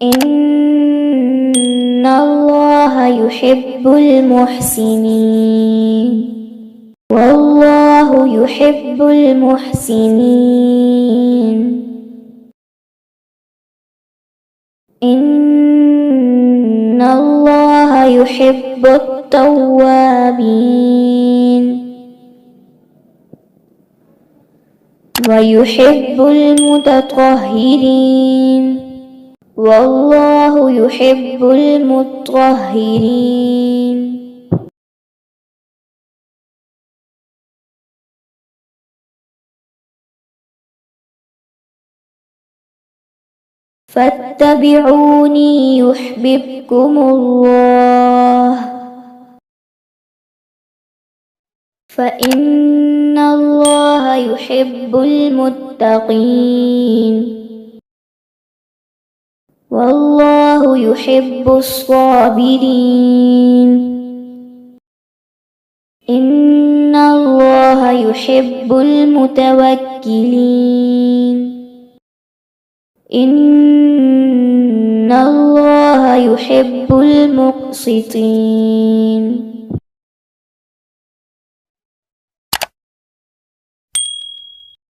إن الله يحب المحسنين والله يحب المحسنين. إن الله يحب التوابين ويحب المتطهرين والله يحب المطهرين. فاتبعوني يحببكم الله فإن الله يحب المتقين والله يحب الصابرين. إن الله يحب المتوكلين. إن الله يحب المقسطين.